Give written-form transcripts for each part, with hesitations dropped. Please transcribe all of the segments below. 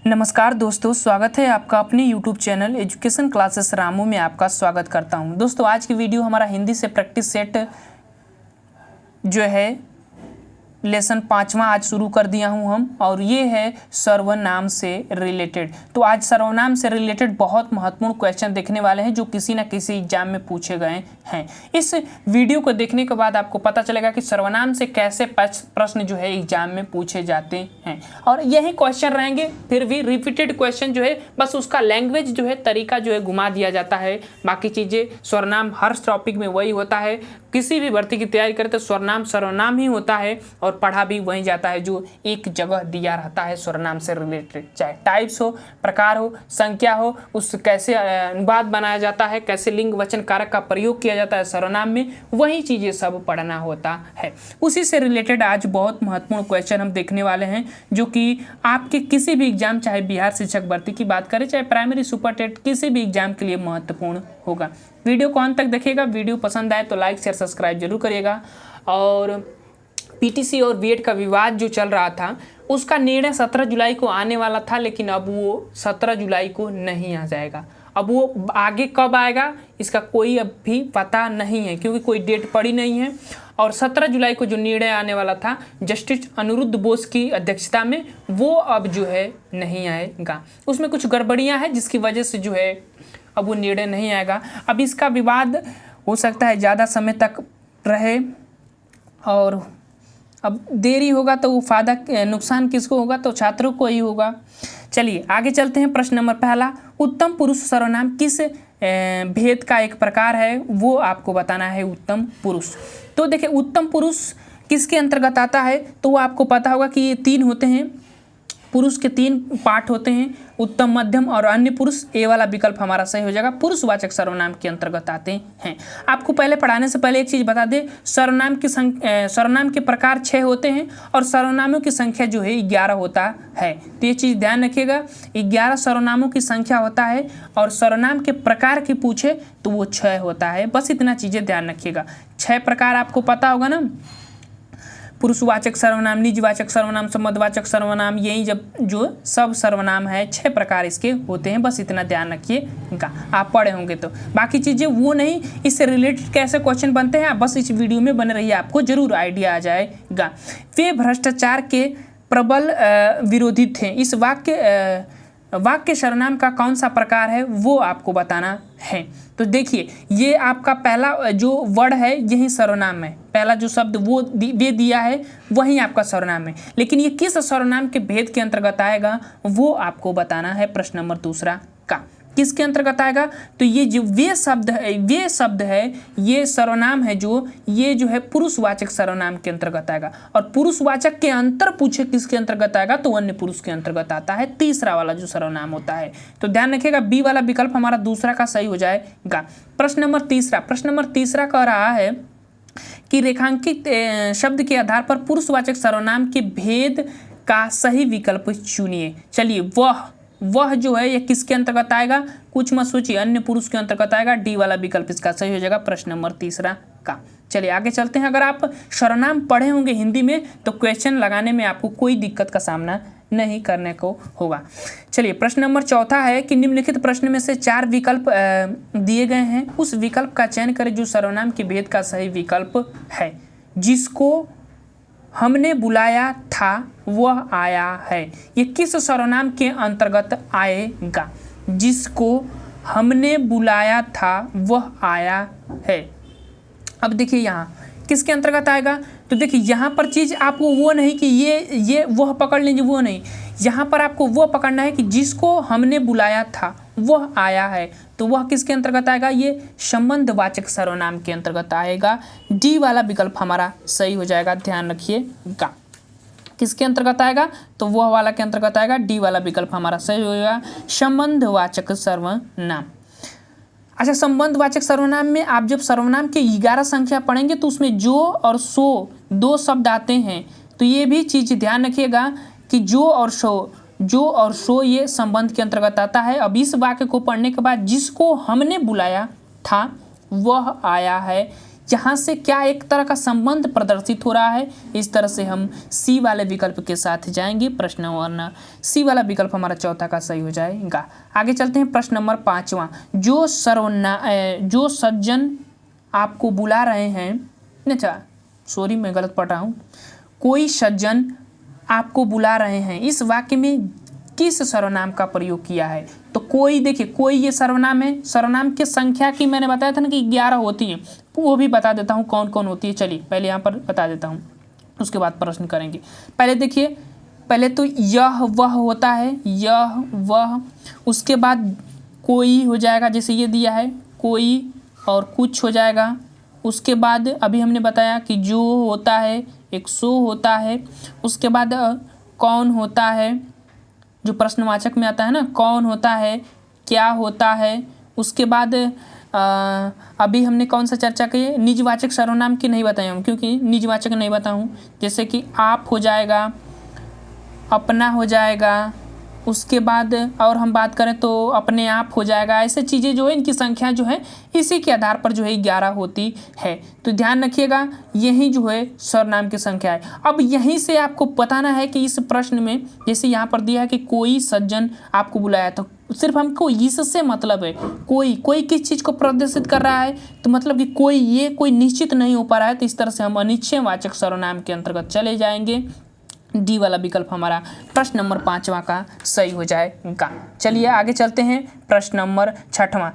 नमस्कार दोस्तों, स्वागत है आपका अपने YouTube channel education classes Ramu में। आपका स्वागत करता हूं। दोस्तों, आज की वीडियो हमारा हिंदी से प्रैक्टिस सेट जो है लेसन 5वां आज शुरू कर दिया हूं हम, और ये है सर्वनाम से रिलेटेड। तो आज सर्वनाम से रिलेटेड बहुत महत्वपूर्ण क्वेश्चन देखने वाले हैं जो किसी न किसी एग्जाम में पूछे गए हैं। इस वीडियो को देखने के बाद आपको पता चलेगा कि सर्वनाम से कैसे प्रश्न जो है एग्जाम में पूछे जाते हैं, और यही क्वेश्चन रहेंगे। फिर भी रिपीटेड क्वेश्चन जो है, बस उसका लैंग्वेज जो है, तरीका जो है घुमा दिया जाता है। बाकी चीज़ें सर्वनाम हर टॉपिक में वही होता है। किसी भी भर्ती की तैयारी करें तो सर्वनाम सर्वनाम ही होता है, और पढ़ा भी वही जाता है जो एक जगह दिया रहता है सर्वनाम से रिलेटेड। चाहे टाइप्स हो, प्रकार हो, संख्या हो, उस कैसे अनुवाद बनाया जाता है, कैसे लिंग वचन कारक का प्रयोग किया जाता है सर्वनाम में, वही चीज़ें सब पढ़ना होता है। उसी से रिलेटेड आज बहुत महत्वपूर्ण क्वेश्चन हम देखने वाले हैं, जो कि आपके किसी भी एग्जाम, चाहे बिहार शिक्षक भर्ती की बात करें, चाहे प्राइमरी सुपर टेट, किसी भी एग्जाम के लिए महत्वपूर्ण होगा। वीडियो को अंत तक देखिएगा। वीडियो पसंद आए तो लाइक शेयर सब्सक्राइब जरूर करिएगा। और पीटीसी और बीएड का विवाद जो चल रहा था, उसका निर्णय 17 जुलाई को आने वाला था, लेकिन अब वो 17 जुलाई को नहीं आ जाएगा। अब वो आगे कब आएगा इसका कोई अभी पता नहीं है, क्योंकि कोई डेट पड़ी नहीं है। और 17 जुलाई को जो निर्णय आने वाला था जस्टिस अनिरुद्ध बोस की अध्यक्षता में, वो अब जो है नहीं आएगा। उसमें कुछ गड़बड़ियाँ हैं जिसकी वजह से जो है अब वो निर्णय नहीं आएगा। अब इसका विवाद हो सकता है ज़्यादा समय तक रहे, और अब देरी होगा तो वो फायदा नुकसान किसको होगा? तो छात्रों को ही होगा। चलिए आगे चलते हैं। प्रश्न नंबर पहला, उत्तम पुरुष सर्वनाम किस भेद का एक प्रकार है? वो आपको बताना है। उत्तम पुरुष, तो देखिए उत्तम पुरुष किसके अंतर्गत आता है? तो वो आपको पता होगा कि ये 3 होते हैं। पुरुष के 3 पार्ट होते हैं, उत्तम, मध्यम और अन्य पुरुष। ए वाला विकल्प हमारा सही हो जाएगा। पुरुषवाचक सर्वनाम के अंतर्गत आते हैं। आपको पहले पढ़ाने से पहले एक चीज़ बता दें, सर्वनाम के प्रकार 6 होते हैं, और सर्वनामों की संख्या जो है 11 होता है। तो ये चीज़ ध्यान रखिएगा, 11 सर्वनामों की संख्या होता है, और सर्वनाम के प्रकार की पूछे तो वो 6 होता है। बस इतना चीज़ें ध्यान रखिएगा। 6 प्रकार आपको पता होगा ना, पुरुषवाचक सर्वनाम, निजवाचक सर्वनाम, संबंधवाचक सर्वनाम, यही जब जो सब सर्वनाम है 6 प्रकार इसके होते हैं। बस इतना ध्यान रखिएगा, आप पढ़े होंगे तो। बाकी चीज़ें वो नहीं, इससे रिलेटेड कैसे क्वेश्चन बनते हैं आप बस इस वीडियो में बने रहिए, आपको जरूर आइडिया आ जाएगा। वे भ्रष्टाचार के प्रबल विरोधी थे। इस वाक्य सर्वनाम का कौन सा प्रकार है वो आपको बताना है। तो देखिए, ये आपका पहला जो वर्ड है यही सर्वनाम है। पहला जो शब्द वो दिया है वही आपका सर्वनाम है, लेकिन ये किस सर्वनाम के भेद के अंतर्गत आएगा वो आपको बताना है। प्रश्न नंबर दूसरा का किसके अंतर्गत आएगा? तो ये जो वे शब्द है, ये सर्वनाम है जो है पुरुषवाचक सर्वनाम के अंतर्गत आएगा। और पुरुषवाचक के अंतर पूछे किसके अंतर्गत आएगा? तो अन्य पुरुष के अंतर्गत आता है, तीसरा वाला जो सर्वनाम होता है। तो ध्यान रखिएगा, बी वाला विकल्प हमारा दूसरा का सही हो जाएगा। प्रश्न नंबर तीसरा कह रहा है कि रेखांकित शब्द के आधार पर पुरुषवाचक सर्वनाम के भेद का सही विकल्प चुनिए। चलिए, वह जो है ये किसके अंतर्गत आएगा? कुछ मत सोचिए, अन्य पुरुष के अंतर्गत आएगा। डी वाला विकल्प इसका सही हो जाएगा प्रश्न नंबर तीसरा का। चलिए आगे चलते हैं। अगर आप सर्वनाम पढ़े होंगे हिंदी में तो क्वेश्चन लगाने में आपको कोई दिक्कत का सामना नहीं करने को होगा। चलिए प्रश्न नंबर चौथा है कि निम्नलिखित प्रश्न में से 4 विकल्प दिए गए हैं, उस विकल्प का चयन करें जो सर्वनाम के भेद का सही विकल्प है। जिसको हमने बुलाया था वह आया है, ये किस सर्वनाम के अंतर्गत आएगा? जिसको हमने बुलाया था वह आया है। अब देखिए यहाँ किसके अंतर्गत आएगा? तो देखिए यहाँ पर चीज़ आपको वो नहीं कि ये वह पकड़ लीजिए, वो नहीं। यहाँ पर आपको वो पकड़ना है कि जिसको हमने बुलाया था वह आया है। तो वह किसके अंतर्गत आएगा? ये संबंधवाचक सर्वनाम के अंतर्गत आएगा। डी वाला विकल्प हमारा सही हो जाएगा, ध्यान रखिएगा। किसके अंतर्गत आएगा? तो वह वाला के अंतर्गत आएगा। डी वाला विकल्प हमारा सही हो जाएगा, संबंधवाचक सर्वनाम। अच्छा, संबंधवाचक सर्वनाम में आप जब सर्वनाम के 11 संख्या पढ़ेंगे तो उसमें जो और सो 2 शब्द आते हैं। तो ये भी चीज़ ध्यान रखिएगा कि जो और सो ये संबंध के अंतर्गत आता है। अब इस वाक्य को पढ़ने के बाद जिसको हमने बुलाया था वह आया है, यहाँ से क्या एक तरह का संबंध प्रदर्शित हो रहा है। इस तरह से हम सी वाले विकल्प के साथ जाएंगे। प्रश्न नंबर सी वाला विकल्प हमारा चौथा का सही हो जाएगा। आगे चलते हैं प्रश्न नंबर 5वां। जो सज्जन आपको बुला रहे हैं, अच्छा सॉरी मैं गलत पढ़ रहा हूँ, कोई सज्जन आपको बुला रहे हैं, इस वाक्य में किस सर्वनाम का प्रयोग किया है। तो कोई, देखिए कोई ये सर्वनाम है। सर्वनाम की संख्या की मैंने बताया था ना कि 11 होती है, वो भी बता देता हूँ कौन कौन होती है। चलिए पहले यहाँ पर बता देता हूँ, उसके बाद प्रश्न करेंगे। पहले देखिए, पहले तो यह वह होता है, यह वह, उसके बाद कोई हो जाएगा, जैसे ये दिया है कोई और कुछ हो जाएगा। उसके बाद अभी हमने बताया कि जो होता है, एक सो होता है। उसके बाद कौन होता है, जो प्रश्नवाचक में आता है ना, कौन होता है, क्या होता है। उसके बाद अभी हमने कौन सा चर्चा की, निजवाचक सर्वनाम की नहीं बताया हूँ, क्योंकि निजवाचक नहीं बताऊँ। जैसे कि आप हो जाएगा, अपना हो जाएगा। उसके बाद और हम बात करें तो अपने आप हो जाएगा। ऐसे चीज़ें जो है, इनकी संख्या जो है इसी के आधार पर जो है 11 होती है। तो ध्यान रखिएगा, यही जो है सर्वनाम की संख्या है। अब यहीं से आपको बताना है कि इस प्रश्न में जैसे यहाँ पर दिया है कि कोई सज्जन आपको बुलाया, तो सिर्फ हमको इससे मतलब है, कोई किस चीज़ को प्रदर्शित कर रहा है, तो मतलब कि कोई निश्चित नहीं हो पा रहा है। तो इस तरह से हम अनिश्चयवाचक सर्वनाम के अंतर्गत चले जाएंगे। डी वाला विकल्प हमारा प्रश्न नंबर 5वां का सही हो जाएगा। चलिए आगे चलते हैं। प्रश्न नंबर 6वां।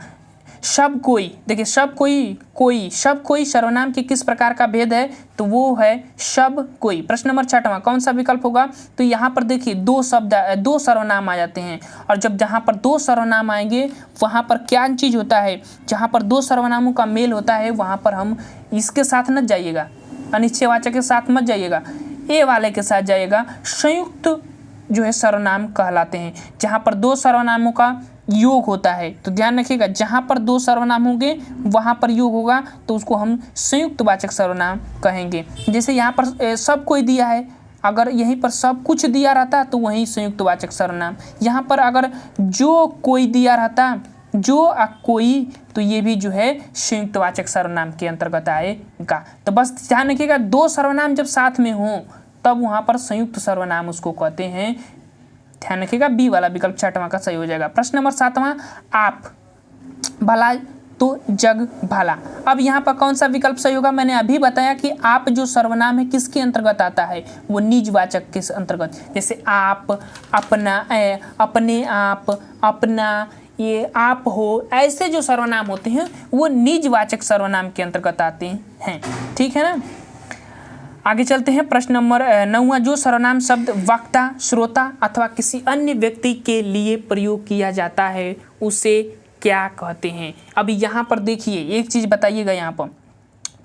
शब्द कोई, देखिए शब्द कोई सर्वनाम के किस प्रकार का भेद है, तो वो है शब्द कोई। प्रश्न नंबर 6वां कौन सा विकल्प होगा, तो यहाँ पर देखिए दो सर्वनाम आ जाते हैं, और जब जहाँ पर दो सर्वनाम आएंगे वहाँ पर क्या चीज़ होता है, जहाँ पर दो सर्वनामों का मेल होता है वहाँ पर हम इसके साथ मत जाइएगा, अनिश्चयवाचक के साथ मत जाइएगा, ए वाले के साथ जाइएगा। संयुक्त जो है सर्वनाम कहलाते हैं, जहाँ पर दो सर्वनामों का योग होता है। तो ध्यान रखिएगा, जहाँ पर दो सर्वनाम होंगे वहाँ पर योग होगा, तो उसको हम संयुक्त वाचक सर्वनाम कहेंगे। जैसे यहाँ पर सब कोई दिया है, अगर यहीं पर सब कुछ दिया रहता तो वहीं संयुक्त वाचक सर्वनाम। यहाँ पर अगर जो कोई दिया रहता, जो कोई, तो ये भी जो है संयुक्त वाचक सर्वनाम के अंतर्गत आएगा। तो बस ध्यान रखिएगा, दो सर्वनाम जब साथ में हों तब वहाँ पर संयुक्त सर्वनाम उसको कहते हैं। ध्यान रखिएगा, बी वाला विकल्प 6वां का सही हो जाएगा। प्रश्न नंबर 7वां। आप भला तो जग भला। अब यहाँ पर कौन सा विकल्प सही होगा, मैंने अभी बताया कि आप जो सर्वनाम है किसके अंतर्गत आता है, वो निजवाचक के अंतर्गत। जैसे आप, अपना, अपने आप, अपना, ये आप हो, ऐसे जो सर्वनाम होते हैं वो निजवाचक सर्वनाम के अंतर्गत आते हैं। ठीक है ना। आगे चलते हैं। प्रश्न नंबर 9वां। जो सर्वनाम शब्द वक्ता, श्रोता अथवा किसी अन्य व्यक्ति के लिए प्रयोग किया जाता है उसे क्या कहते हैं। अभी यहाँ पर देखिए एक चीज़ बताइएगा, यहाँ पर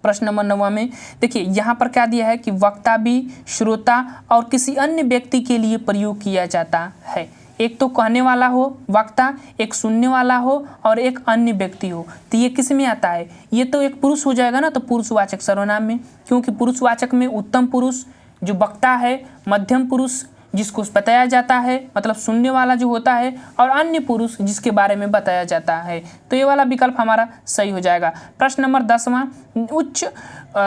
प्रश्न नंबर 9वां में देखिए यहाँ पर क्या दिया है कि वक्ता भी, श्रोता और किसी अन्य व्यक्ति के लिए प्रयोग किया जाता है। एक तो कहने वाला हो वक्ता, एक सुनने वाला हो और एक अन्य व्यक्ति हो। तो ये किस में आता है, ये तो एक पुरुष हो जाएगा ना, तो पुरुषवाचक सर्वनाम में, क्योंकि पुरुषवाचक में उत्तम पुरुष जो वक्ता है, मध्यम पुरुष जिसको बताया जाता है मतलब सुनने वाला जो होता है, और अन्य पुरुष जिसके बारे में बताया जाता है। तो ये वाला विकल्प हमारा सही हो जाएगा। प्रश्न नंबर 10वां।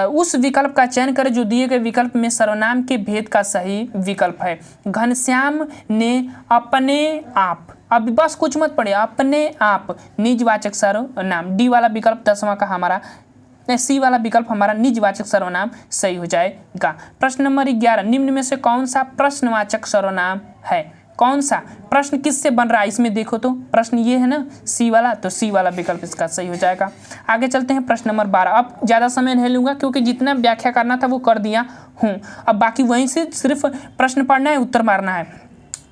उस विकल्प का चयन करें जो दिए गए विकल्प में सर्वनाम के भेद का सही विकल्प है। घनश्याम ने अपने आप, अब बस कुछ मत पढ़े, अपने आप निजवाचक सर्वनाम। डी वाला विकल्प 10वां का हमारा, सी वाला विकल्प हमारा निजवाचक सर्वनाम सही हो जाएगा। प्रश्न नंबर 11। निम्न में से कौन सा प्रश्नवाचक सर्वनाम है, कौन सा प्रश्न किससे बन रहा है, इसमें देखो तो प्रश्न ये है ना सी वाला, तो सी वाला विकल्प इसका सही हो जाएगा। आगे चलते हैं प्रश्न नंबर 12। अब ज़्यादा समय नहीं लूँगा क्योंकि जितना व्याख्या करना था वो कर दिया हूँ, अब बाकी वहीं से सिर्फ प्रश्न पढ़ना है, उत्तर मारना है।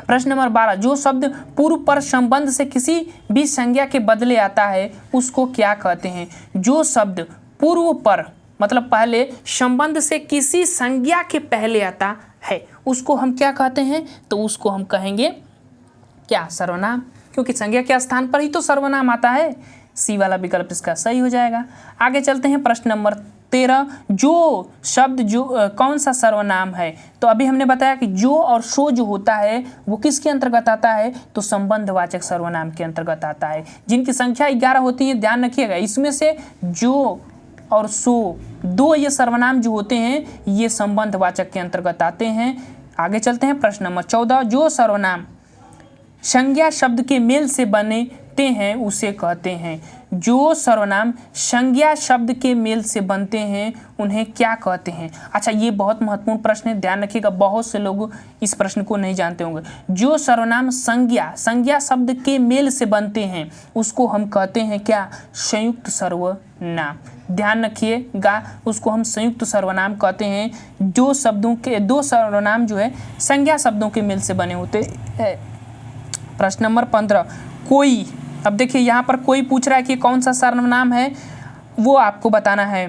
प्रश्न नंबर 12। जो शब्द पूर्व पर संबंध से किसी भी संज्ञा के बदले आता है उसको क्या कहते हैं। जो शब्द पूर्व पर मतलब पहले संबंध से किसी संज्ञा के पहले आता है उसको हम क्या कहते हैं, तो उसको हम कहेंगे क्या, सर्वनाम, क्योंकि संज्ञा के स्थान पर ही तो सर्वनाम आता है। सी वाला विकल्प इसका सही हो जाएगा। आगे चलते हैं प्रश्न नंबर 13। जो शब्द कौन सा सर्वनाम है, तो अभी हमने बताया कि जो और सो जो होता है वो किसके अंतर्गत आता है, तो संबंधवाचक सर्वनाम के अंतर्गत आता है, जिनकी संख्या 11 होती है। ध्यान रखिएगा, इसमें से जो और सो, दो ये सर्वनाम जो होते हैं ये संबंधवाचक के अंतर्गत आते हैं। आगे चलते हैं प्रश्न नंबर 14। जो सर्वनाम संज्ञा शब्द के मेल से बनते हैं उसे कहते हैं। जो सर्वनाम संज्ञा शब्द के मेल से बनते हैं उन्हें क्या कहते हैं? अच्छा, ये बहुत महत्वपूर्ण प्रश्न है, ध्यान रखिएगा, बहुत से लोग इस प्रश्न को नहीं जानते होंगे। जो सर्वनाम संज्ञा शब्द के मेल से बनते हैं उसको हम कहते हैं क्या? संयुक्त सर्वनाम। ध्यान रखिएगा, उसको हम संयुक्त सर्वनाम कहते हैं। जो शब्दों के दो सर्वनाम जो है संज्ञा शब्दों के मेल से बने होते हैं। प्रश्न नंबर 15। कोई, अब देखिए यहाँ पर कोई पूछ रहा है कि कौन सा सर्वनाम है, वो आपको बताना है।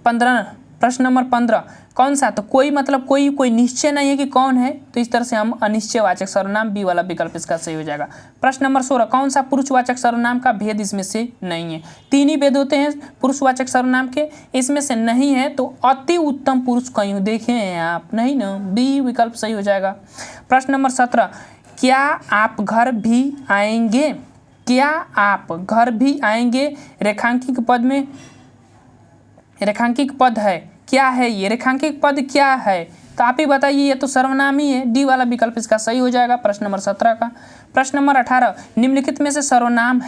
15, प्रश्न नंबर 15 कौन सा? तो कोई मतलब कोई निश्चय नहीं है कि कौन है, तो इस तरह से हम अनिश्चयवाचक सर्वनाम, बी वाला विकल्प इसका सही हो जाएगा। प्रश्न नंबर 16 कौन सा पुरुषवाचक सर्वनाम का भेद इसमें से नहीं है? 3 ही भेद होते हैं पुरुषवाचक सर्वनाम के, इसमें से नहीं है तो अति उत्तम पुरुष कहीं देखे हैं आप? नहीं ना, बी विकल्प सही हो जाएगा। प्रश्न नंबर 17 क्या आप घर भी आएंगे? क्या आप घर भी आएंगे रेखांकित पद में, रेखांकित पद है, क्या है ये रेखांकित पद क्या है? तो आप ही बताइए, ये तो सर्वनाम ही है, डी वाला विकल्प इसका सही हो जाएगा प्रश्न नंबर 17 का। प्रश्न नंबर 18 निम्नलिखित में से सर्वनाम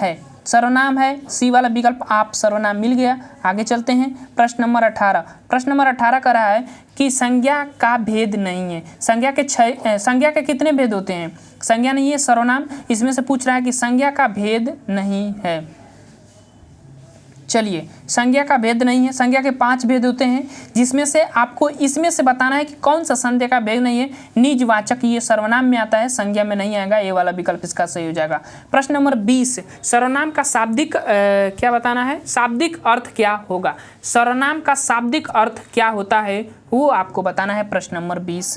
है, सी वाला विकल्प आप सर्वनाम मिल गया। आगे चलते हैं प्रश्न नंबर 18। प्रश्न नंबर 18 कह रहा है कि संज्ञा का भेद नहीं है। संज्ञा के कितने भेद होते हैं? संज्ञा नहीं है सर्वनाम, इसमें से पूछ रहा है कि संज्ञा का भेद नहीं है। चलिए, संज्ञा का भेद नहीं है, संज्ञा के 5 भेद होते हैं, जिसमें से आपको इसमें से बताना है कि कौन सा संज्ञा का भेद नहीं है। निजवाचक ये सर्वनाम में आता है, संज्ञा में नहीं आएगा, ये वाला विकल्प इसका सही हो जाएगा। प्रश्न नंबर 20 सर्वनाम का शाब्दिक क्या बताना है? शाब्दिक अर्थ क्या होगा? सर्वनाम का शाब्दिक अर्थ क्या होता है वो आपको बताना है प्रश्न नंबर 20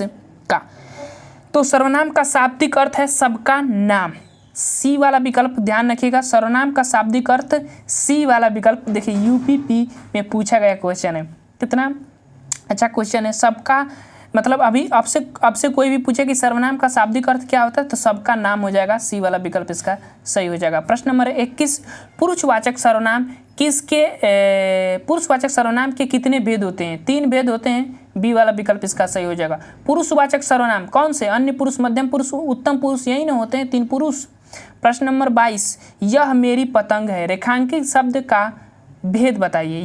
का। तो सर्वनाम का शाब्दिक अर्थ है सबका नाम, सी वाला विकल्प ध्यान रखिएगा। सर्वनाम का शाब्दिक अर्थ सी वाला विकल्प। देखिए यूपीपी में पूछा गया क्वेश्चन है, कितना अच्छा क्वेश्चन है। सबका मतलब अभी आपसे कोई भी पूछे कि सर्वनाम का शाब्दिक अर्थ क्या होता है तो सबका नाम हो जाएगा, सी वाला विकल्प इसका सही हो जाएगा। प्रश्न नंबर 21 पुरुषवाचक सर्वनाम के कितने भेद होते हैं? 3 भेद होते हैं, बी वाला विकल्प इसका सही हो जाएगा। पुरुषवाचक सर्वनाम कौन से? अन्य पुरुष, मध्यम पुरुष, उत्तम पुरुष, यही ना होते हैं 3 पुरुष। प्रश्न नंबर 22 यह मेरी पतंग है, रेखांकित शब्द का भेद बताइए।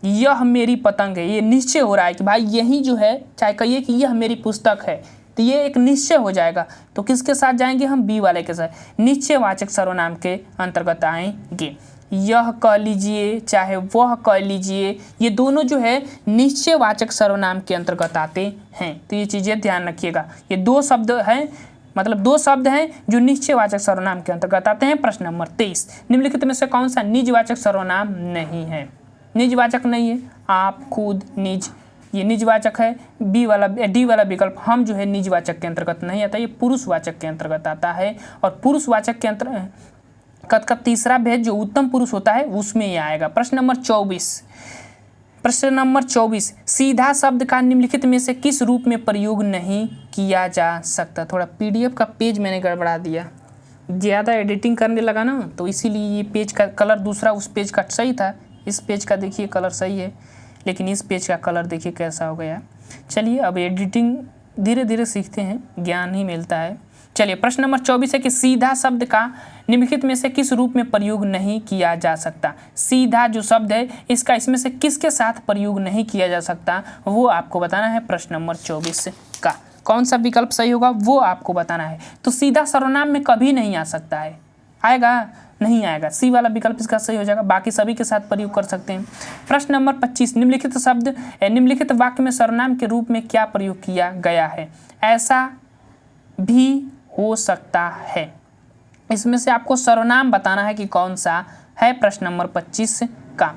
यह मेरी पतंग है, ये निश्चय हो रहा है कि भाई यही जो है, चाहे कहिए कि यह मेरी पुस्तक है, तो ये एक निश्चय हो जाएगा। तो किसके साथ जाएंगे हम? बी वाले के साथ, निश्चयवाचक सर्वनाम के अंतर्गत आएंगे। यह कह लीजिए चाहे वह कह लीजिए, ये दोनों जो है निश्चयवाचक सर्वनाम के अंतर्गत आते हैं। तो ये चीज़ें ध्यान रखिएगा, ये 2 शब्द हैं, मतलब 2 शब्द हैं जो निश्चयवाचक सर्वनाम के अंतर्गत आते हैं। प्रश्न नंबर 23 निम्नलिखित में से कौन सा निजवाचक सर्वनाम नहीं है? निजवाचक नहीं है, आप, खुद, निज, ये निजवाचक है। डी वाला विकल्प हम जो है निजवाचक के अंतर्गत नहीं आता, ये पुरुषवाचक के अंतर्गत आता है। और पुरुषवाचक के अंतर्गत का तीसरा भेद जो उत्तम पुरुष होता है उसमें ये आएगा। प्रश्न नंबर 24 सीधा शब्द का निम्नलिखित में से किस रूप में प्रयोग नहीं किया जा सकता? थोड़ा पीडीएफ का पेज मैंने गड़बड़ा दिया, ज़्यादा एडिटिंग करने लगा ना, तो इसीलिए ये पेज का कलर दूसरा उस पेज का सही था, इस पेज का देखिए कलर सही है, लेकिन इस पेज का कलर देखिए कैसा हो गया। चलिए अब एडिटिंग धीरे धीरे सीखते हैं, ज्ञान ही मिलता है। चलिए प्रश्न नंबर 24 है कि सीधा शब्द का निम्नलिखित में से किस रूप में प्रयोग नहीं किया जा सकता? सीधा जो शब्द है इसका इसमें से किसके साथ प्रयोग नहीं किया जा सकता वो आपको बताना है प्रश्न नंबर 24 का। कौन सा विकल्प सही होगा वो आपको बताना है। तो सीधा सर्वनाम में कभी नहीं आ सकता है, आएगा नहीं आएगा, सी वाला विकल्प इसका सही हो जाएगा, बाकी सभी के साथ प्रयोग कर सकते हैं। प्रश्न नंबर 25 निम्नलिखित वाक्य में सर्वनाम के रूप में क्या प्रयोग किया गया है? ऐसा भी हो सकता है, इसमें से आपको सर्वनाम बताना है कि कौन सा है प्रश्न नंबर 25 का।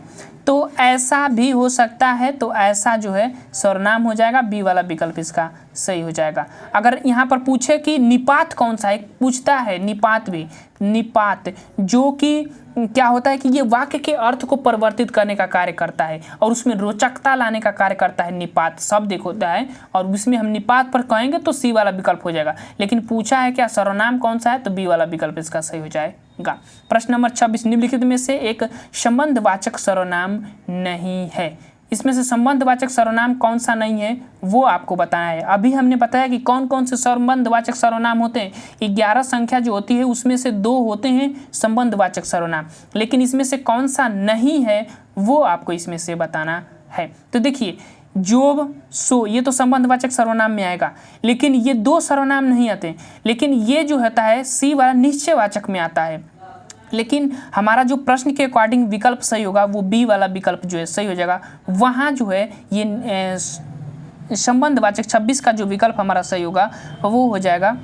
तो ऐसा भी हो सकता है, तो ऐसा जो है सर्वनाम हो जाएगा, बी वाला विकल्प इसका सही हो जाएगा। अगर यहाँ पर पूछे कि निपात कौन सा है, पूछता है निपात भी, निपात जो कि क्या होता है कि ये वाक्य के अर्थ को परिवर्तित करने का कार्य करता है और उसमें रोचकता लाने का कार्य करता है। निपात शब्द एक होता है और उसमें हम निपात पर कहेंगे तो सी वाला विकल्प हो जाएगा, लेकिन पूछा है क्या सर्वनाम कौन सा है, तो बी वाला विकल्प इसका सही हो जाएगा। प्रश्न नंबर 26, निम्नलिखित में से एक संबंधवाचक सर्वनाम नहीं है। इसमें से संबंधवाचक सर्वनाम कौन सा नहीं है वो आपको बताना है। अभी हमने बताया कि कौन कौन से संबंधवाचक सर्वनाम होते हैं। 11 संख्या जो होती है उसमें से 2 होते हैं संबंधवाचक सर्वनाम, लेकिन इसमें से कौन सा नहीं है वो आपको इसमें से बताना है। तो देखिए, जो सो ये तो संबंधवाचक सर्वनाम में आएगा, लेकिन ये 2 सर्वनाम नहीं आते, लेकिन ये जो होता है सी वाला निश्चयवाचक में आता है। लेकिन हमारा जो प्रश्न के अकॉर्डिंग विकल्प सही होगा वो बी वाला विकल्प जो है सही हो जाएगा। वहाँ जो है ये संबंधवाचक 26 का जो विकल्प हमारा सही होगा वो हो जाएगा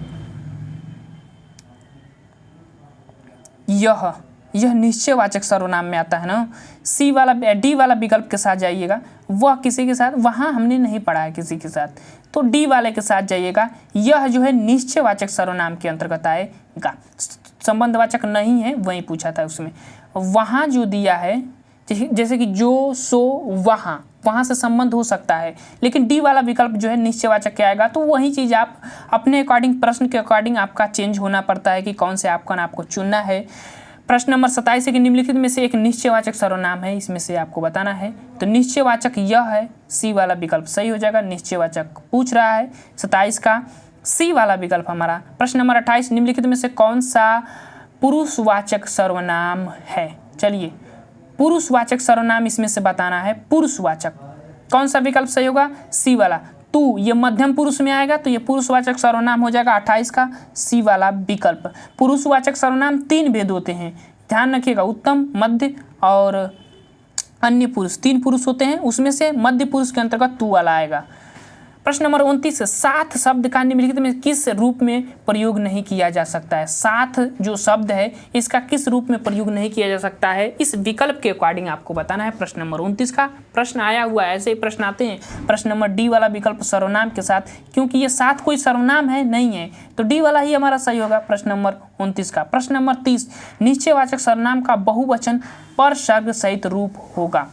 यह निश्चयवाचक सर्वनाम में आता है ना। सी वाला डी वाला विकल्प के साथ जाइएगा, वह किसी के साथ वहाँ हमने नहीं पढ़ा है किसी के साथ, तो डी वाले के साथ जाइएगा। यह जो है निश्चयवाचक सर्वनाम के अंतर्गत आएगा, संबंधवाचक नहीं है वही पूछा था उसमें। वहाँ जो दिया है जैसे कि जो सो वहाँ से संबंध हो सकता है, लेकिन डी वाला विकल्प जो है निश्चयवाचक के आएगा। तो वही चीज़ आप अपने अकॉर्डिंग प्रश्न के अकॉर्डिंग आपका चेंज होना पड़ता है कि कौन से आपको चुनना है। प्रश्न नंबर 27 है कि निम्नलिखित में से एक निश्चयवाचक सर्वनाम है, इसमें से आपको बताना है। तो निश्चयवाचक यह है, सी वाला विकल्प सही हो जाएगा। निश्चयवाचक पूछ रहा है 27 का, सी वाला विकल्प हमारा। प्रश्न नंबर 28, निम्नलिखित में से कौन सा पुरुषवाचक सर्वनाम है। चलिए, पुरुषवाचक सर्वनाम इसमें से बताना है। पुरुषवाचक कौन सा विकल्प सही होगा, सी वाला। तू ये मध्यम पुरुष में आएगा तो ये पुरुषवाचक सर्वनाम हो जाएगा 28 का, सी वाला विकल्प। पुरुषवाचक सर्वनाम 3 भेद होते हैं, ध्यान रखिएगा, उत्तम, मध्य और अन्य पुरुष। 3 पुरुष होते हैं, उसमें से मध्य पुरुष के अंतर्गत तू वाला आएगा। प्रश्न नंबर 29, साथ शब्द का निम्नलिखित में किस रूप में प्रयोग नहीं किया जा सकता है। साथ जो शब्द है इसका किस रूप में प्रयोग नहीं किया जा सकता है, इस विकल्प के अकॉर्डिंग आपको बताना है। प्रश्न नंबर 29 का प्रश्न आया हुआ है, ऐसे ही प्रश्न आते हैं। प्रश्न नंबर डी वाला विकल्प सर्वनाम के साथ, क्योंकि ये साथ कोई सर्वनाम है नहीं है, तो डी वाला ही हमारा सही होगा प्रश्न नंबर 29 का। प्रश्न नंबर 30, निश्चयवाचक सर्वनाम का बहुवचन परसर्ग सहित रूप होगा।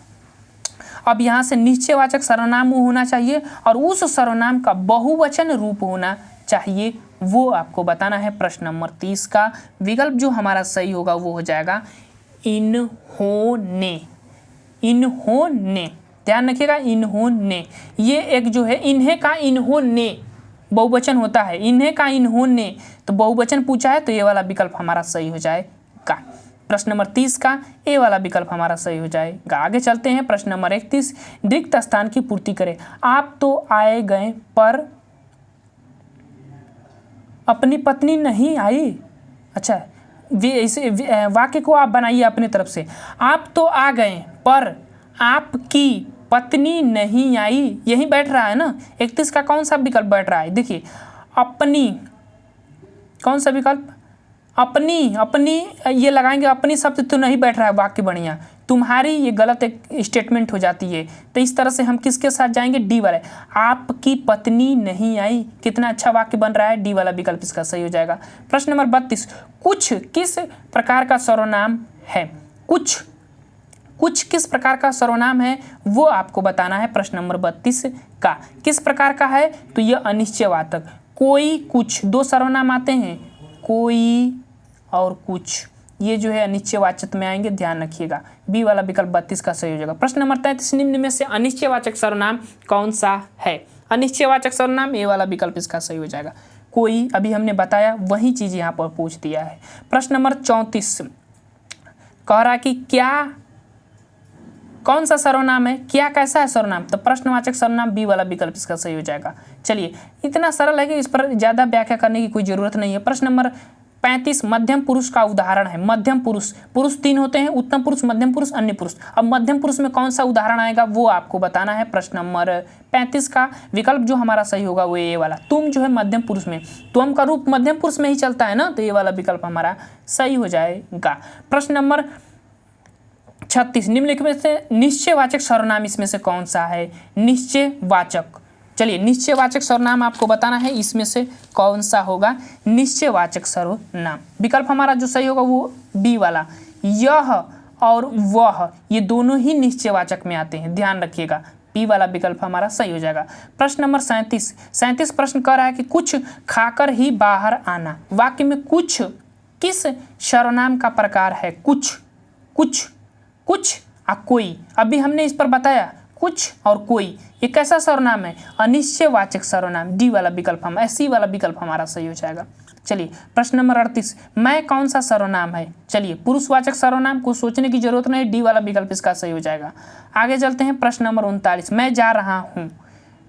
अब यहाँ से निश्चयवाचक सर्वनाम होना चाहिए और उस सर्वनाम का बहुवचन रूप होना चाहिए, वो आपको बताना है। प्रश्न नंबर 30 का विकल्प जो हमारा सही होगा वो हो जाएगा इन्होंने। इन्होंने, ध्यान रखिएगा, इन्होंने। ये एक जो है इन्हें का इन्होंने बहुवचन होता है, इन्हें का इन्होंने, तो बहुवचन पूछा है तो ये वाला विकल्प हमारा सही हो जाएगा। प्रश्न नंबर 30 का ए वाला विकल्प हमारा सही हो जाएगा। आगे चलते हैं। प्रश्न नंबर 31, रिक्त स्थान की पूर्ति करें। आप तो आए गए पर अपनी पत्नी नहीं आई। अच्छा, इसे वाक्य को आप बनाइए अपनी तरफ से। आप तो आ गए पर आपकी पत्नी नहीं आई, यही बैठ रहा है ना। 31 का कौन सा विकल्प बैठ रहा है, देखिए, अपनी, कौन सा विकल्प, अपनी ये लगाएंगे, अपनी शब्द तो नहीं बैठ रहा है वाक्य बढ़िया, तुम्हारी ये गलत एक स्टेटमेंट हो जाती है। तो इस तरह से हम किसके साथ जाएंगे, डी वाले, आपकी पत्नी नहीं आई। कितना अच्छा वाक्य बन रहा है, डी वाला विकल्प इसका सही हो जाएगा। प्रश्न नंबर 32, कुछ किस प्रकार का सर्वनाम है। कुछ किस प्रकार का सर्वनाम है वो आपको बताना है। प्रश्न नंबर 32 का किस प्रकार का है, तो यह अनिश्चयवाचक। कोई, कुछ, 2 सर्वनाम आते हैं, कोई और कुछ, ये जो है अनिश्चयवाचक में आएंगे, ध्यान रखिएगा। बी वाला विकल्प 32 का सही हो जाएगा। प्रश्न नंबर 33, निम्न में से अनिश्चयवाचक सर्वनाम कौन सा है। अनिश्चयवाचक सर्वनाम ए वाला विकल्प इसका सही हो जाएगा। कोई, अभी हमने बताया, वही चीज यहाँ पर पूछ दिया है। प्रश्न नंबर 34 कह रहा कि क्या, कौन सा सर्वनाम है, क्या कैसा है सर्वनाम, तो प्रश्नवाचक सर्वनाम बी वाला विकल्प इसका सही हो जाएगा। चलिए, इतना सरल है कि इस पर ज़्यादा व्याख्या करने की कोई ज़रूरत नहीं है। प्रश्न नंबर 35, मध्यम पुरुष का उदाहरण है। मध्यम पुरुष, पुरुष 3 होते हैं, उत्तम पुरुष, मध्यम पुरुष, अन्य पुरुष। अब मध्यम पुरुष में कौन सा उदाहरण आएगा वो आपको बताना है। प्रश्न नंबर 35 का विकल्प जो हमारा सही होगा वो ये वाला, तुम जो है मध्यम पुरुष में, तुम का रूप मध्यम पुरुष में ही चलता है ना, तो ये वाला विकल्प हमारा सही हो जाएगा। प्रश्न नंबर 36, निम्नलिखित में से निश्चयवाचक सर्वनाम इसमें से कौन सा है। निश्चयवाचक, चलिए निश्चयवाचक सर्वनाम आपको बताना है, इसमें से कौन सा होगा निश्चयवाचक सर्वनाम। विकल्प हमारा जो सही होगा वो बी वाला, यह और वह ये दोनों ही निश्चयवाचक में आते हैं, ध्यान रखिएगा। बी वाला विकल्प हमारा सही हो जाएगा। प्रश्न नंबर 37 प्रश्न कह रहा है कि कुछ खाकर ही बाहर आना। वाक्य में कुछ किस सर्वनाम का प्रकार है? कुछ कोई। अभी हमने इस पर बताया कुछ और कोई, ये कैसा सर्वनाम है? अनिश्चयवाचक सर्वनाम। डी वाला विकल्प सी वाला विकल्प हमारा सही हो जाएगा। चलिए प्रश्न नंबर 38, मैं कौन सा सर्वनाम है? चलिए पुरुषवाचक सर्वनाम, को सोचने की जरूरत नहीं, डी वाला विकल्प इसका सही हो जाएगा। आगे चलते हैं प्रश्न नंबर 39, मैं जा रहा हूँ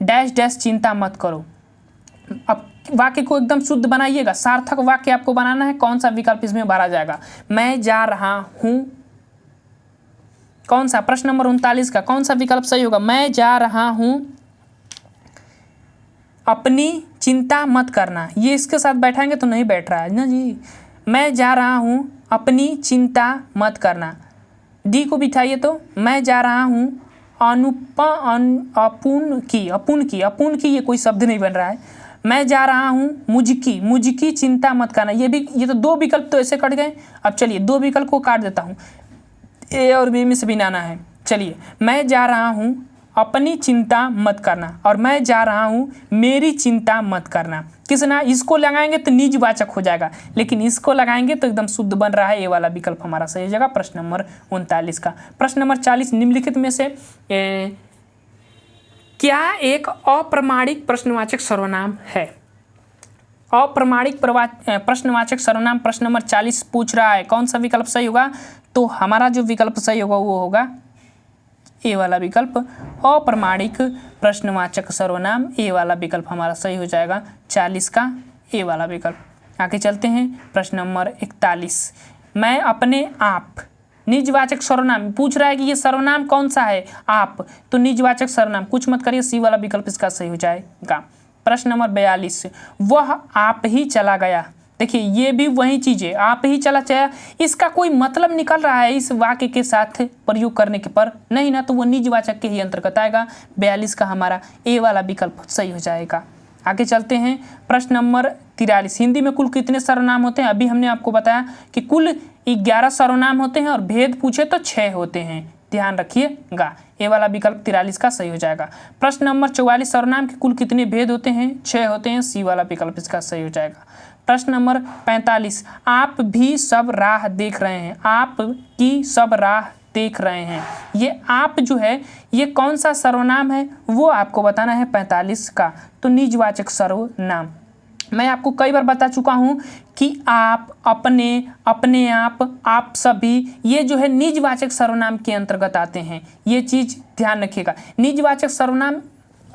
डैश डैश चिंता मत करो। अब वाक्य को एकदम शुद्ध बनाइएगा, सार्थक वाक्य आपको बनाना है। कौन सा विकल्प इसमें भरा जाएगा? मैं जा रहा हूँ, कौन सा? प्रश्न नंबर 39 का कौन सा विकल्प सही होगा? मैं जा रहा हूँ अपनी चिंता मत करना। ये इसके साथ बैठाएंगे तो नहीं बैठ रहा है ना जी। मैं जा रहा हूँ अपनी चिंता मत करना। डी को बिठाइए तो मैं जा रहा हूँ अपुन की ये कोई शब्द नहीं बन रहा है। मैं जा रहा हूँ मुझकी चिंता मत करना। ये तो दो विकल्प तो ऐसे कट गए। अब चलिए दो विकल्प को काट देता हूँ, ए और बी में से भी नाना है। चलिए मैं जा रहा हूँ अपनी चिंता मत करना और मैं जा रहा हूँ मेरी चिंता मत करना। किस ना इसको लगाएंगे तो निजवाचक हो जाएगा, लेकिन इसको लगाएंगे तो एकदम शुद्ध बन रहा है। ए वाला विकल्प हमारा सही हो जाएगा प्रश्न नंबर 39 का। प्रश्न नंबर 40, निम्नलिखित में से क्या एक अप्रमाणिक प्रश्नवाचक सर्वनाम है? अप्रमाणिक प्रश्नवाचक सर्वनाम प्रश्न नंबर 40 पूछ रहा है। कौन सा विकल्प सही होगा? तो हमारा जो विकल्प सही होगा वो होगा ए वाला विकल्प, अप्रमाणिक प्रश्नवाचक सर्वनाम। ए वाला विकल्प हमारा सही हो जाएगा 40 का ए वाला विकल्प। आगे चलते हैं प्रश्न नंबर 41, मैं अपने आप। निजवाचक सर्वनाम पूछ रहा है कि ये सर्वनाम कौन सा है? आप। तो निजवाचक सर्वनाम, कुछ मत करिए, सी वाला विकल्प इसका सही हो जाएगा। प्रश्न नंबर 42, वह आप ही चला गया। देखिए ये भी वही चीज़ है, आप ही चला गया। इसका कोई मतलब निकल रहा है इस वाक्य के साथ प्रयोग करने के पर? नहीं ना, तो वो निजवाचक के ही अंतर्गत आएगा। 42 का हमारा ए वाला विकल्प सही हो जाएगा। आगे चलते हैं प्रश्न नंबर 43, हिंदी में कुल कितने सर्वनाम होते हैं? अभी हमने आपको बताया कि कुल 11 सर्वनाम होते हैं और भेद पूछे तो 6 होते हैं, ध्यान रखिएगा। ए वाला विकल्प 43 का सही हो जाएगा। प्रश्न नंबर 44, सर्वनाम के कुल कितने भेद होते हैं? 6 होते हैं, सी वाला विकल्प इसका सही हो जाएगा। प्रश्न नंबर 45, आप भी सब राह देख रहे हैं। आप की सब राह देख रहे हैं, ये आप जो है ये कौन सा सर्वनाम है वो आपको बताना है 45 का। तो निजवाचक सर्वनाम मैं आपको कई बार बता चुका हूँ कि आप, अपने आप सभी, ये जो है निजवाचक सर्वनाम के अंतर्गत आते हैं। ये चीज़ ध्यान रखिएगा। निजवाचक सर्वनाम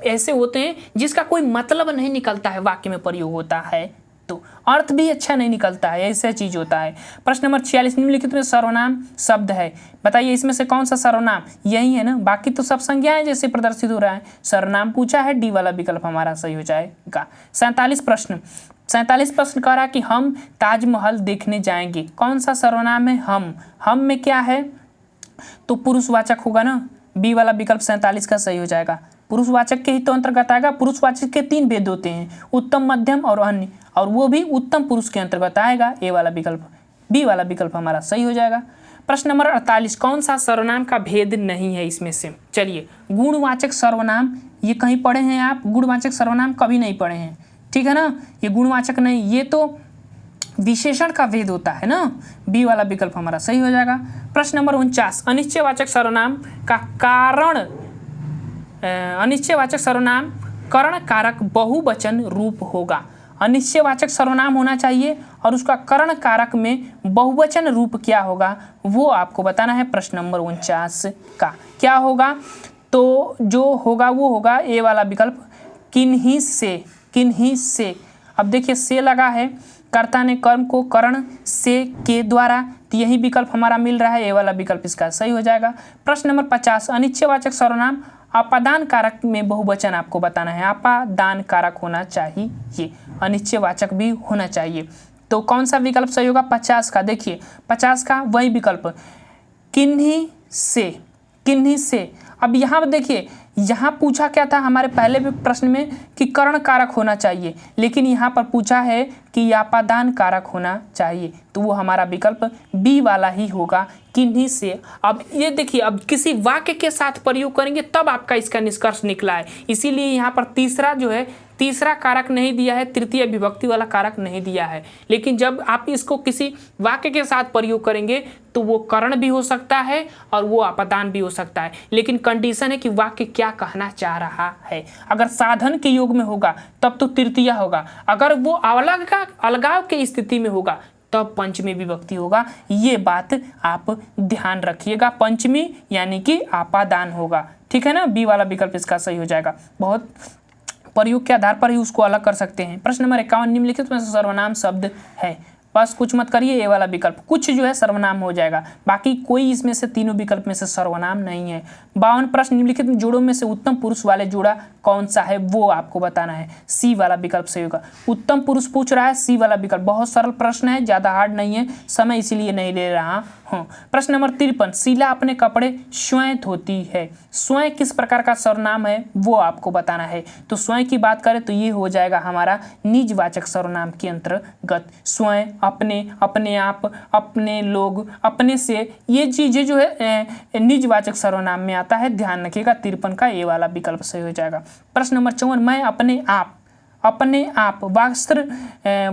ऐसे होते हैं जिसका कोई मतलब नहीं निकलता है, वाक्य में प्रयोग होता है तो अर्थ भी अच्छा नहीं निकलता है, ऐसा चीज होता है। प्रश्न नंबर 46, निम्नलिखित में सर्वनाम शब्द है, बताइए इसमें से कौन सा सर्वनाम? यही है ना, बाकी तो सब संज्ञाएं जैसे प्रदर्शित हो रहा है। सर्वनाम पूछा है, डी वाला विकल्प हमारा सही हो जाएगा। 47 प्रश्न कह रहा है कि हम ताजमहल देखने जाएंगे। कौन सा सर्वनाम है? हम में क्या है? तो पुरुषवाचक होगा ना, बी वाला विकल्प 47 का सही हो जाएगा। पुरुषवाचक के ही तो अंतर्गत आएगा। पुरुषवाचक के 3 भेद होते हैं, उत्तम, मध्यम और अन्य, और वो भी उत्तम पुरुष के अंतर्गत आएगा। ए वाला विकल्प, बी वाला विकल्प हमारा सही हो जाएगा। प्रश्न नंबर 48, कौन सा सर्वनाम का भेद नहीं है इसमें से? चलिए गुणवाचक सर्वनाम, ये कहीं पढ़े हैं आप? गुणवाचक सर्वनाम कभी नहीं पढ़े हैं, ठीक है ना। ये गुणवाचक नहीं, ये तो विशेषण का भेद होता है ना। बी वाला विकल्प हमारा सही हो जाएगा। प्रश्न नंबर 49, अनिश्चयवाचक सर्वनाम का कारण, अनिश्चयवाचक सर्वनाम करण कारक बहुवचन रूप होगा। अनिश्चयवाचक सर्वनाम होना चाहिए और उसका करण कारक में बहुवचन रूप क्या होगा वो आपको बताना है। प्रश्न नंबर 49 का क्या होगा? तो जो होगा वो होगा ए वाला विकल्प, किन्हीं से। अब देखिए से लगा है, कर्ता ने कर्म को करण से के द्वारा, तो यही विकल्प हमारा मिल रहा है। ए वाला विकल्प इसका सही हो जाएगा। प्रश्न नंबर 50, अनिश्चयवाचक सर्वनाम अपादान कारक में बहुवचन आपको बताना है। अपादान कारक होना चाहिए, अनिश्चयवाचक भी होना चाहिए। तो कौन सा विकल्प सही होगा? 50 का। देखिए 50 का वही विकल्प, किन्हीं से। अब यहाँ पर देखिए, यहाँ पूछा क्या था हमारे पहले भी प्रश्न में कि कर्ण कारक होना चाहिए, लेकिन यहाँ पर पूछा है कि आपादान कारक होना चाहिए, तो वो हमारा विकल्प बी वाला ही होगा, किन्हीं से। अब ये देखिए, अब किसी वाक्य के साथ प्रयोग करेंगे तब आपका इसका निष्कर्ष निकला है, इसीलिए यहाँ पर तीसरा जो है, तीसरा कारक नहीं दिया है, तृतीय विभक्ति वाला कारक नहीं दिया है। लेकिन जब आप इसको किसी वाक्य के साथ प्रयोग करेंगे तो वो कर्ण भी हो सकता है और वो आपादान भी हो सकता है, लेकिन कंडीशन है कि वाक्य क्या कहना चाह रहा है। अगर साधन के योग में होगा तब तो तृतीय होगा, अगर वो अलगाव के स्थिति में होगा तब पंचमी विभक्ति होगा। ये बात आप ध्यान रखिएगा, पंचमी यानी कि आपादान होगा, ठीक है ना। बी वाला विकल्प इसका सही हो जाएगा। बहुत प्रयोग के आधार पर ही उसको अलग कर सकते हैं। प्रश्न नंबर 51, निम्नलिखित में से सर्वनाम शब्द है, बस कुछ मत करिए, ए वाला विकल्प कुछ जो है सर्वनाम हो जाएगा, बाकी कोई इसमें से तीनों विकल्प में से सर्वनाम नहीं है। 52 प्रश्न, निम्नलिखित जोड़ों में से उत्तम पुरुष वाले जोड़ा कौन सा है, वो आपको बताना है। सी वाला विकल्प सही होगा। उत्तम पुरुष पूछ रहा है, सी वाला विकल्प। बहुत सरल प्रश्न है, ज़्यादा हार्ड नहीं है, समय इसीलिए नहीं ले रहा हूँ। प्रश्न नंबर 53, शीला अपने कपड़े स्वयं धोती है, स्वयं किस प्रकार का सर्वनाम है वो आपको बताना है। तो स्वयं की बात करें तो ये हो जाएगा हमारा निजवाचक सर्वनाम के अंतर्गत। स्वयं, अपने, अपने आप, अपने लोग, अपने से, ये चीजें जो है निजवाचक सर्वनाम में आता है, ध्यान रखिएगा। 53 का ए वाला विकल्प सही हो जाएगा। प्रश्न नंबर 54, मैं अपने आप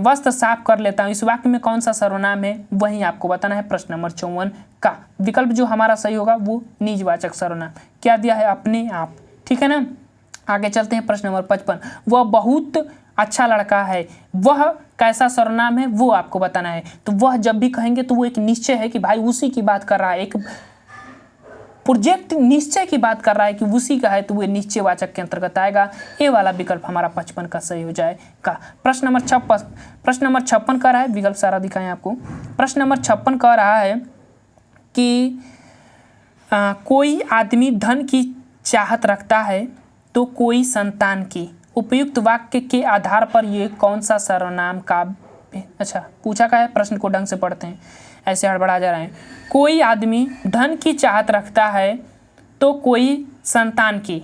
वस्त्र साफ कर लेता हूँ, इस वाक्य में कौन सा सर्वनाम है वही आपको बताना है। प्रश्न नंबर 54 का विकल्प जो हमारा सही होगा वो निजवाचक सर्वनाम। क्या दिया है, अपने आप, ठीक है ना। आगे चलते हैं। प्रश्न नंबर 55, वह बहुत अच्छा लड़का है, वह कैसा सर्वनाम है वो आपको बताना है। तो वह जब भी कहेंगे तो वो एक निश्चय है कि भाई उसी की बात कर रहा है, एक प्रोजेक्ट निश्चय की बात कर रहा है कि उसी का है, तो वो निश्चयवाचक के अंतर्गत आएगा। ए वाला विकल्प हमारा 55 का सही हो जाएगा। प्रश्न नंबर 56 कह रहा है, विकल्प सारा दिखाएं आपको। प्रश्न नंबर 56 कह रहा है कि कोई आदमी धन की चाहत रखता है तो कोई संतान की, उपयुक्त वाक्य के आधार पर ये कौन सा सर्वनाम का, अच्छा पूछा क्या है, प्रश्न को ढंग से पढ़ते हैं, ऐसे हड़बड़ा जा रहे हैं। कोई आदमी धन की चाहत रखता है तो कोई संतान की,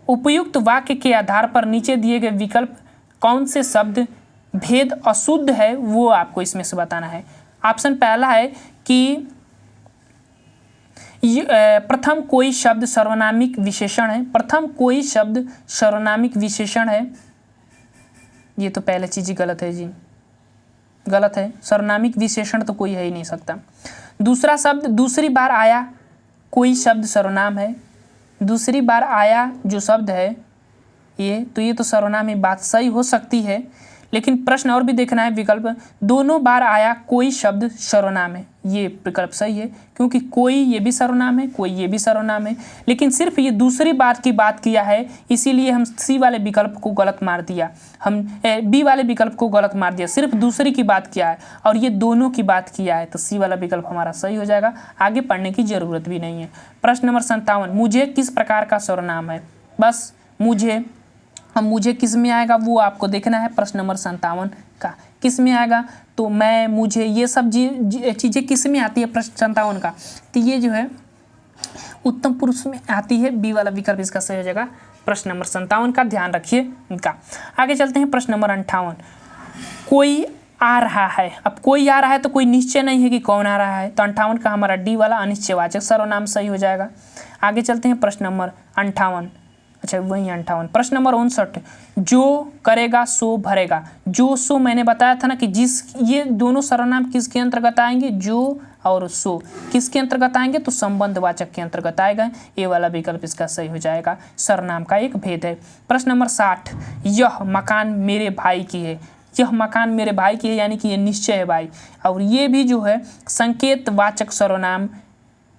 उपयुक्त वाक्य के आधार पर नीचे दिए गए विकल्प कौन से शब्द भेद अशुद्ध है वो आपको इसमें से बताना है। ऑप्शन पहला है कि प्रथम कोई शब्द सर्वनामिक विशेषण है, प्रथम कोई शब्द सर्वनामिक विशेषण है, ये तो पहले चीज ही गलत है जी, गलत है, सर्वनामिक विशेषण तो कोई है ही नहीं सकता। दूसरा शब्द दूसरी बार आया कोई शब्द सर्वनाम है, दूसरी बार आया जो शब्द है ये तो सर्वनाम ही बात सही हो सकती है, लेकिन प्रश्न और भी देखना है। विकल्प दोनों बार आया कोई शब्द सर्वनाम है, ये विकल्प सही है, क्योंकि कोई ये भी सर्वनाम है, कोई ये भी सर्वनाम है, लेकिन सिर्फ ये दूसरी बार की बात किया है, इसीलिए हम सी वाले विकल्प को गलत मार दिया, हम बी वाले विकल्प को गलत मार दिया। सिर्फ दूसरी की बात किया है और ये दोनों की बात किया है, तो सी वाला विकल्प हमारा सही हो जाएगा। आगे पढ़ने की जरूरत भी नहीं है। प्रश्न नंबर 57, मुझे किस प्रकार का सर्वनाम है, बस मुझे किस में आएगा वो आपको देखना है। प्रश्न नंबर 57 का किस में आएगा, तो मैं, मुझे, ये सब चीज़ें किस में आती है प्रश्न 57 का, तो ये जो है उत्तम पुरुष में आती है। बी वाला विकल्प इसका सही हो जाएगा। प्रश्न नंबर 57 का ध्यान रखिए इनका। आगे चलते हैं। प्रश्न नंबर 58, कोई आ रहा है। अब कोई आ रहा है तो कोई निश्चय नहीं है कि कौन आ रहा है, तो 58 का हमारा डी वाला अनिश्चयवाचक सर्वनाम सही हो जाएगा। आगे चलते हैं। प्रश्न नंबर 58, अच्छा वही 58। प्रश्न नंबर 59, जो करेगा सो भरेगा। जो सो मैंने बताया था ना कि ये दोनों सर्वनाम किसके अंतर्गत आएंगे, जो और सो किसके अंतर्गत आएंगे, तो संबंधवाचक के अंतर्गत आएगा। ये वाला विकल्प इसका सही हो जाएगा। सर्वनाम का एक भेद है। प्रश्न नंबर 60, यह मकान मेरे भाई की है। यह मकान मेरे भाई की है यानी कि ये निश्चय है भाई, और ये भी जो है संकेतवाचक सर्वनाम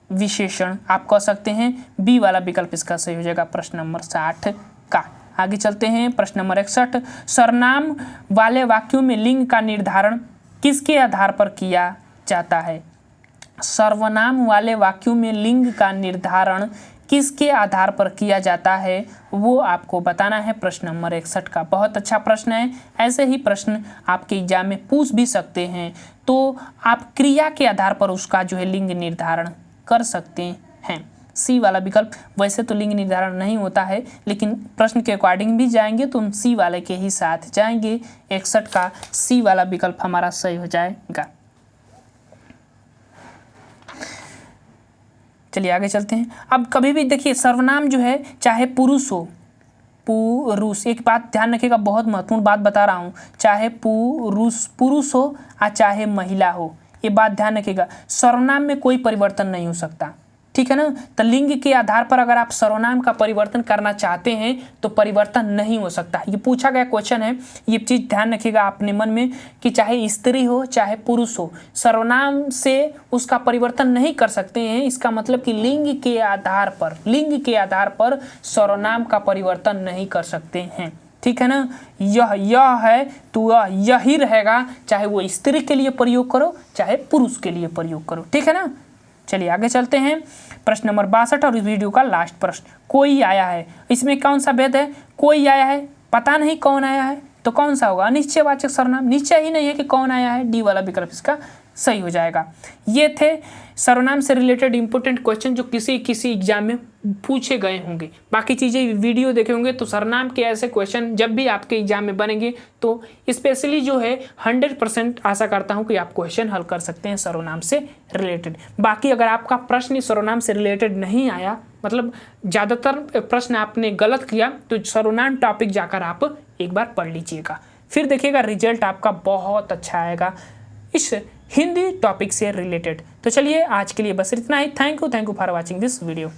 विशेषण आप कह सकते हैं। बी वाला विकल्प इसका सही हो जाएगा। प्रश्न नंबर 60 का। आगे चलते हैं। प्रश्न नंबर 61, सर्वनाम वाले वाक्यों में लिंग का निर्धारण किसके आधार पर किया जाता है। सर्वनाम वाले वाक्यों में लिंग का निर्धारण किसके आधार पर किया जाता है वो आपको बताना है। प्रश्न नंबर 61 का। बहुत अच्छा प्रश्न है, ऐसे ही प्रश्न आपके एग्जाम में पूछ भी सकते हैं, तो आप क्रिया के आधार पर उसका जो है लिंग निर्धारण कर सकते हैं। सी वाला विकल्प। वैसे तो लिंग निर्धारण नहीं होता है, लेकिन प्रश्न के अकॉर्डिंग भी जाएंगे तो हम सी वाले के ही साथ जाएंगे। 61 का सी वाला विकल्प हमारा सही हो जाएगा। चलिए आगे चलते हैं। अब कभी भी देखिए सर्वनाम जो है चाहे पुरुष हो, पुरुष, एक बात ध्यान रखिएगा, बहुत महत्वपूर्ण बात बता रहा हूँ, चाहे पुरुष हो या चाहे महिला हो, ये बात ध्यान रखिएगा, सर्वनाम में कोई परिवर्तन नहीं हो सकता, ठीक है ना। तो लिंग के आधार पर अगर आप सर्वनाम का परिवर्तन करना चाहते हैं तो परिवर्तन नहीं हो सकता। ये पूछा गया क्वेश्चन है, ये चीज़ ध्यान रखिएगा अपने मन में कि चाहे स्त्री हो चाहे पुरुष हो, सर्वनाम से उसका परिवर्तन नहीं कर सकते हैं। इसका मतलब कि लिंग के आधार पर सर्वनाम का परिवर्तन नहीं कर सकते हैं, ठीक है ना। यह है तो यही रहेगा, चाहे वो स्त्री के लिए प्रयोग करो चाहे पुरुष के लिए प्रयोग करो, ठीक है ना। चलिए आगे चलते हैं। प्रश्न नंबर 62 और इस वीडियो का लास्ट प्रश्न, कोई आया है। इसमें कौन सा भेद है? कोई आया है, पता नहीं कौन आया है, तो कौन सा होगा? अनिश्चयवाचक सर्वनाम। निश्चय ही नहीं है कि कौन आया है, डी वाला विकल्प इसका सही हो जाएगा। ये थे सर्वनाम से रिलेटेड इंपॉर्टेंट क्वेश्चन जो किसी एग्जाम में पूछे गए होंगे। बाकी चीज़ें वीडियो देखे होंगे तो सर्वनाम के ऐसे क्वेश्चन जब भी आपके एग्जाम में बनेंगे तो स्पेशली जो है 100% आशा करता हूं कि आप क्वेश्चन हल कर सकते हैं सर्वनाम से रिलेटेड। बाकी अगर आपका प्रश्न सर्वनाम से रिलेटेड नहीं आया, मतलब ज़्यादातर प्रश्न आपने गलत किया, तो सर्वनाम टॉपिक जाकर आप एक बार पढ़ लीजिएगा, फिर देखिएगा रिजल्ट आपका बहुत अच्छा आएगा इस हिंदी टॉपिक से रिलेटेड। तो चलिए आज के लिए बस इतना ही। Thank you for watching this video.